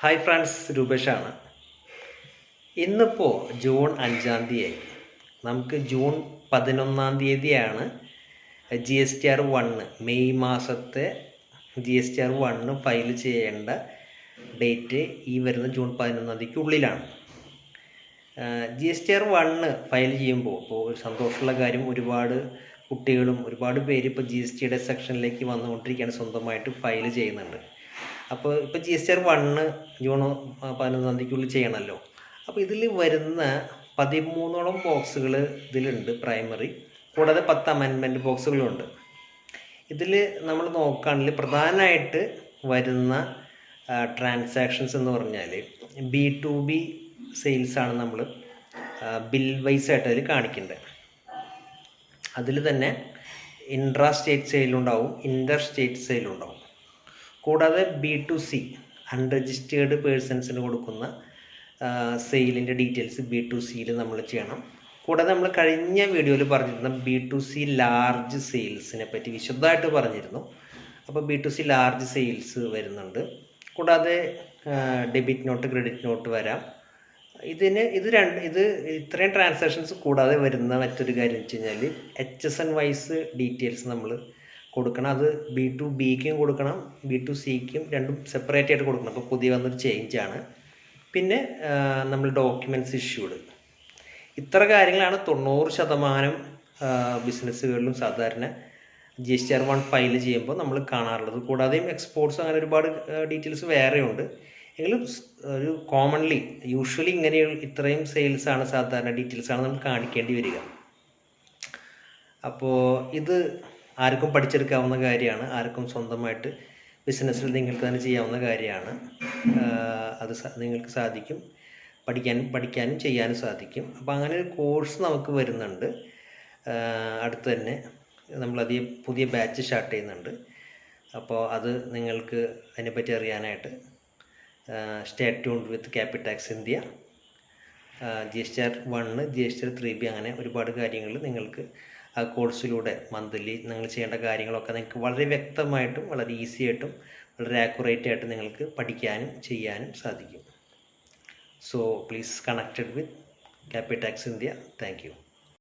Hi friends, രൂപേഷാണ്. ഇന്നിപ്പോൾ June 5-ാം തീയതി. നമുക്ക് ജൂൺ 11-ാം തീയതിയാണ് GSTR-1 മെയ് മാസത്തെ GSTR-1 ഫയൽ ചെയ്യേണ്ട ഡേറ്റ് ഈ വരുന്ന ജൂൺ 11-ാം തീയതിക്കുള്ളിലാണ്. GSTR-1 ഫയൽ ചെയ്യുമ്പോൾ ഇപ്പോൾ ഒരു സന്തോഷമുള്ള കാര്യം, ഒരുപാട് കുട്ടികളും ഒരുപാട് പേര് ഇപ്പോൾ GSTയുടെ സെക്ഷനിലേക്ക് വന്നുകൊണ്ടിരിക്കുകയാണ്, സ്വന്തമായിട്ട് ഫയൽ ചെയ്യുന്നുണ്ട്. അപ്പോൾ ഇപ്പോൾ GSTR-1 ജൂൺ 11-ാം തീയതിക്കുള്ളിൽ ചെയ്യണമല്ലോ. അപ്പോൾ ഇതിൽ വരുന്ന 13ഓളം ബോക്സുകൾ ഇതിലുണ്ട്, പ്രൈമറി, കൂടാതെ 10 അമെൻമെൻറ്റ് ബോക്സുകളുണ്ട്. ഇതിൽ നമ്മൾ നോക്കുകയാണെങ്കിൽ പ്രധാനമായിട്ട് വരുന്ന ട്രാൻസാക്ഷൻസ് എന്ന് പറഞ്ഞാൽ B2B സെയിൽസാണ് നമ്മൾ ബിൽ വൈസ് ആയിട്ട് അതിൽ കാണിക്കേണ്ടത്. അതിൽ തന്നെ ഇൻട്രാ സ്റ്റേറ്റ് സെയിലുണ്ടാവും, ഇൻ്റർ സ്റ്റേറ്റ് സെയിലുണ്ടാവും. കൂടാതെ B2C അൺരജിസ്റ്റേർഡ് പേഴ്സൺസിന് കൊടുക്കുന്ന സെയിലിൻ്റെ ഡീറ്റെയിൽസ് B2Cയിൽ നമ്മൾ ചെയ്യണം. കൂടാതെ നമ്മൾ കഴിഞ്ഞ വീഡിയോയിൽ പറഞ്ഞിരുന്ന B2C ലാർജ് സെയിൽസിനെ പറ്റി വിശദമായിട്ട് പറഞ്ഞിരുന്നു. അപ്പോൾ B2C ലാർജ് സെയിൽസ് വരുന്നുണ്ട്. കൂടാതെ ഡെബിറ്റ് നോട്ട്, ക്രെഡിറ്റ് നോട്ട് വരാം. ഇത് ഇത്രയും ട്രാൻസാക്ഷൻസ് കൂടാതെ വരുന്ന മറ്റൊരു കാര്യം എന്ന് വെച്ച് കഴിഞ്ഞാൽ HSN വൈസ് ഡീറ്റെയിൽസ് നമ്മൾ കൊടുക്കണം. അത് B2Bക്കും കൊടുക്കണം, B2Cക്കും രണ്ടും സെപ്പറേറ്റ് ആയിട്ട് കൊടുക്കണം. അപ്പോൾ പുതിയ വന്നൊരു ചേഞ്ചാണ്. പിന്നെ നമ്മൾ ഡോക്യുമെൻറ്റ്സ് ഇഷ്യൂഡ്, ഇത്ര കാര്യങ്ങളാണ് 90% ബിസിനസ്സുകളിലും സാധാരണ GSTR-1 ഫയൽ ചെയ്യുമ്പോൾ നമ്മൾ കാണാറുള്ളത്. കൂടാതെയും എക്സ്പോർട്സ്, അങ്ങനെ ഒരുപാട് ഡീറ്റെയിൽസ് വേറെയുണ്ട്. എങ്കിലും ഒരു യൂഷ്വലി ഇത്രയും സെയിൽസാണ്, സാധാരണ ഡീറ്റെയിൽസാണ് നമ്മൾ കാണിക്കേണ്ടി വരിക. അപ്പോൾ ഇത് ആർക്കും പഠിച്ചെടുക്കാവുന്ന കാര്യമാണ്, ആർക്കും സ്വന്തമായിട്ട് ബിസിനസ്സിൽ നിങ്ങൾക്ക് തന്നെ ചെയ്യാവുന്ന കാര്യമാണ്. അത് നിങ്ങൾക്ക് സാധിക്കും, പഠിക്കാനും ചെയ്യാനും സാധിക്കും. അപ്പോൾ അങ്ങനെ ഒരു കോഴ്സ് നമുക്ക് വരുന്നുണ്ട്. അടുത്ത് തന്നെ നമ്മളധികം പുതിയ ബാച്ച് സ്റ്റാർട്ട് ചെയ്യുന്നുണ്ട്. അപ്പോൾ അത് നിങ്ങൾക്ക് അതിനെപ്പറ്റി അറിയാനായിട്ട് stay tuned with Capitax India. GSTR-1, GSTR-3B, അങ്ങനെ ഒരുപാട് കാര്യങ്ങൾ നിങ്ങൾക്ക് ആ കോഴ്സിലൂടെ മന്ത്ലി നിങ്ങൾ ചെയ്യേണ്ട കാര്യങ്ങളൊക്കെ നിങ്ങൾക്ക് വളരെ വ്യക്തമായിട്ടും വളരെ ഈസി ആയിട്ടും വളരെ ആക്യുറേറ്റ് ആയിട്ട് നിങ്ങൾക്ക് പഠിക്കാനും ചെയ്യാനും സാധിക്കും. So please connected with Capitax India. Thank U.